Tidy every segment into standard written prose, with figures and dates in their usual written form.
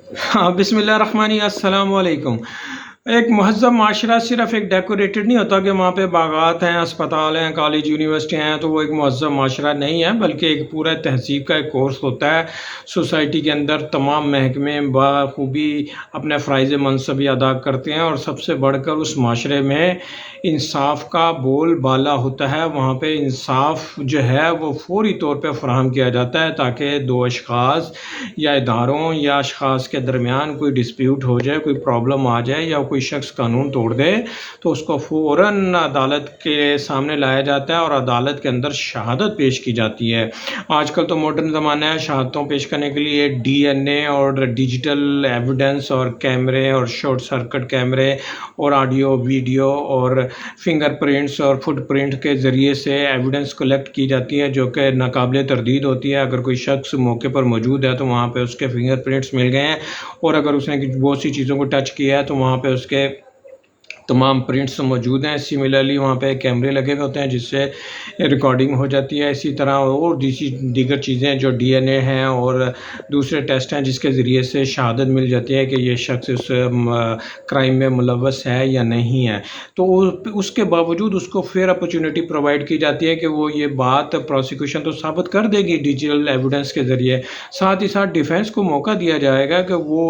हाँ, बिस्मिल्लाहिर्रहमानिर्रहीम, अस्सलाम वालेकुम। एक महज़्ज़ब माशरा सिर्फ़ एक डेकोरेटेड नहीं होता कि वहाँ पे बागात हैं, अस्पताल हैं, कॉलेज, यूनिवर्सिटियाँ हैं, तो वो एक महज़्ज़ब माशरा नहीं है, बल्कि एक पूरा तहज़ीब का एक कोर्स होता है। सोसाइटी के अंदर तमाम महकमे बख़ूबी अपने फ़राइज़ मनसबी अदा करते हैं और सबसे बढ़कर उस माशरे में इंसाफ़ का बोलबाला होता है। वहाँ पे इंसाफ़ जो है वो फ़ौरी तौर पे फ़राहम किया जाता है, ताकि 2 अशख़ास या इदारों या अशख़ास के दरमियान कोई डिस्प्यूट हो जाए, कोई प्रॉब्लम आ जाए या कोई शख़्स कानून तोड़ दे, तो उसको फ़ौरन अदालत के सामने लाया जाता है और अदालत के अंदर शहादत पेश की जाती है। आजकल तो मॉडर्न ज़माना है, शहादतों पेश करने के लिए डीएनए और डिजिटल एविडेंस और कैमरे और शॉर्ट सर्किट कैमरे और ऑडियो, वीडियो और फिंगरप्रिंट्स और फुटप्रिंट के ज़रिए से एविडेंस कलेक्ट की जाती है, जो कि नाकाबिले तरदीद होती है। अगर कोई शख़्स मौके पर मौजूद है तो वहाँ पे उसके फिंगरप्रिंट्स मिल गए हैं, और अगर उसने बहुत सी चीज़ों को टच किया है तो वहाँ पे उसके तमाम प्रिंट्स मौजूद हैं। सिमिलरली वहाँ पे कैमरे लगे हुए होते हैं जिससे रिकॉर्डिंग हो जाती है। इसी तरह और दीगर चीज़ें जो डीएनए हैं और दूसरे टेस्ट हैं जिसके ज़रिए से शहादत मिल जाती है कि ये शख़्स उस क्राइम में मुलव्वस है या नहीं है। तो उसके बावजूद उसको फेयर अपॉर्चुनिटी प्रोवाइड की जाती है कि वो ये बात प्रोसिक्यूशन तो साबित कर देगी डिजिटल एविडेंस के ज़रिए, साथ ही साथ डिफेंस को मौका दिया जाएगा कि वो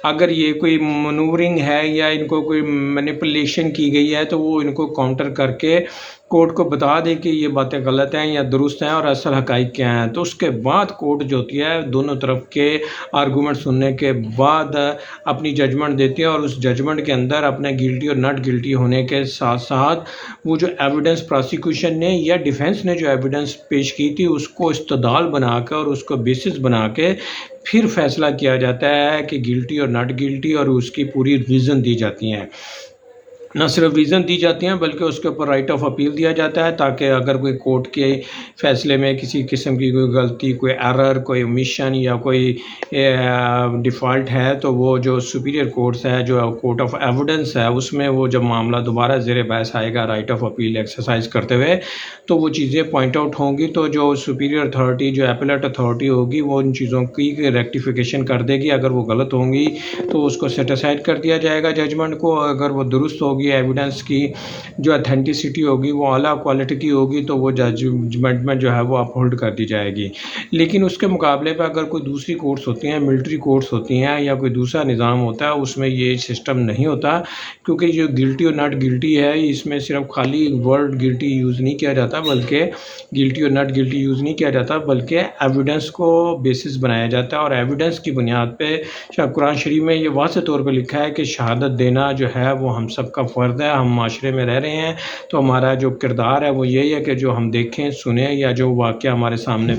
अगर ये कोई मनूवरिंग है या इनको कोई मैनिपुलेशन की गई है तो वो इनको काउंटर करके कोर्ट को बता दे कि ये बातें गलत हैं या दुरुस्त हैं और असल हक़ाइक़ क्या हैं। तो उसके बाद कोर्ट जो होती है दोनों तरफ के आर्गूमेंट सुनने के बाद अपनी जजमेंट देती है, और उस जजमेंट के अंदर अपने गिल्टी और नॉट गिल्टी होने के साथ साथ वो जो एविडेंस प्रोसिक्यूशन ने या डिफेंस ने जो एविडेंस पेश की थी उसको इस्तदलाल बनाकर और उसको बेसिस बना के फिर फैसला किया जाता है कि गिल्टी और नॉट गिल्टी, और उसकी पूरी रीज़न दी जाती हैं। ना सिर्फ रीज़न दी जाती हैं बल्कि उसके ऊपर राइट ऑफ अपील दिया जाता है, ताकि अगर कोई कोर्ट के फ़ैसले में किसी किस्म की कोई गलती, कोई एरर, कोई ओमिशन या कोई डिफ़ॉल्ट है तो वो जो सुपीरियर कोर्ट्स है, जो कोर्ट ऑफ एविडेंस है, उसमें वो जब मामला दोबारा ज़ेर बहस आएगा राइट ऑफ अपील एक्सरसाइज करते हुए, तो वो चीज़ें पॉइंट आउट होंगी। तो जो सुपीरियर अथॉरिटी, जो एपेलेट अथॉरिटी होगी, वो उन चीज़ों की रेक्टिफिकेशन कर देगी। अगर वो गलत होंगी तो उसको सेट असाइड कर दिया जाएगा जजमेंट को। अगर वो दुरुस्त होगी, एविडेंस की जो ऑथेंटिसिटी होगी वो आला क्वालिटी की होगी, तो वो जजमेंट में जो है वो अपहोल्ड कर दी जाएगी। लेकिन उसके मुकाबले पे अगर कोई दूसरी कोर्ट्स होती हैं, मिलिट्री कोर्ट्स होती हैं या कोई दूसरा निज़ाम होता है, उसमें ये सिस्टम नहीं होता, क्योंकि जो गिल्टी और नॉट गिल्टी है इसमें सिर्फ खाली वर्ड गिल्टी यूज़ नहीं किया जाता, बल्कि गिल्टी और नॉट गिल्टी यूज़ नहीं किया जाता, बल्कि एविडेंस को बेसिस बनाया जाता है। और एविडेंस की बुनियाद पे कुरान शरीफ में ये वाज़ेह तौर पे लिखा है कि शहादत देना जो है वो हम सब का फ़र्ज़ है। हम माशरे में रह रहे हैं तो हमारा जो किरदार है वो यही है कि जो हम देखें, सुने या जो वाक़या हमारे सामने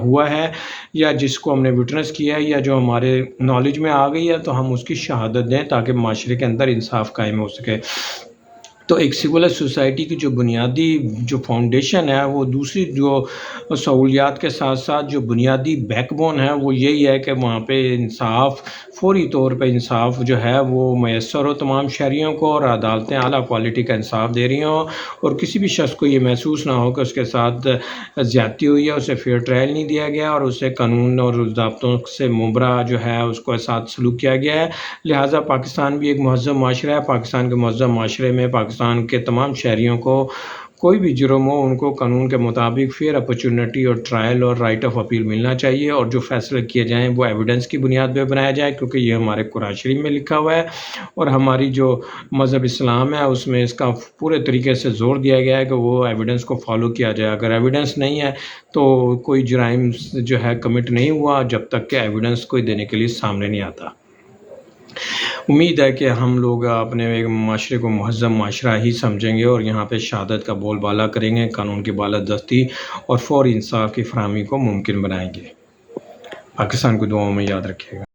हुआ है या जिसको हमने विटनेस किया है या जो हमारे नॉलेज में आ गई है, तो हम उसकी शहादत दें ताकि माशरे के अंदर इंसाफ़ कायम हो सके। तो एक सिविलाइज़्ड सोसाइटी की जो बुनियादी जो फाउंडेशन है, वो दूसरी जो सहूलियात के साथ-साथ जो बुनियादी बैकबोन है वो यही है कि वहाँ पे इंसाफ़, फ़ौरी तौर पे इंसाफ़ जो है वो मैसर हो तमाम शहरियों को, और अदालतें आला क्वालिटी का इंसाफ़ दे रही हों, और किसी भी शख़्स को ये महसूस ना हो कि उसके साथ ज़्यादती हुई है, उसे फेयर ट्रायल नहीं दिया गया और उसे कानून और ज़ाब्तों से मुबरा जो है उसको साथ सलूक किया गया है। लिहाज़ा पाकिस्तान भी एक महज़्ज़ब माशरा है। पाकिस्तान के महज़्ज़ब माशरे में पाकिस्तान के तमाम शहरियों को कोई भी जुर्म हो, उनको कानून के मुताबिक फेयर अपॉर्चुनिटी और ट्रायल और राइट ऑफ अपील मिलना चाहिए, और जो फ़ैसले किए जाएँ वो एविडेंस की बुनियाद पे बनाया जाए, क्योंकि ये हमारे कुरान शरीफ में लिखा हुआ है और हमारी जो मज़हब इस्लाम है उसमें इसका पूरे तरीके से ज़ोर दिया गया है कि वो एविडेंस को फ़ॉलो किया जाए। अगर एविडेंस नहीं है तो कोई जुराइम जो है कमिट नहीं हुआ जब तक कि एविडेंस कोई देने के लिए सामने नहीं आता। उम्मीद है कि हम लोग अपने एक माशरे को महज़्ज़ब माशरा ही समझेंगे और यहाँ पे शहादत का बोलबाला करेंगे, कानून की बालादस्ती और फ़ौरी इंसाफ़ की फ़राहमी को मुमकिन बनाएँगे। पाकिस्तान को दुआओं में याद रखिएगा।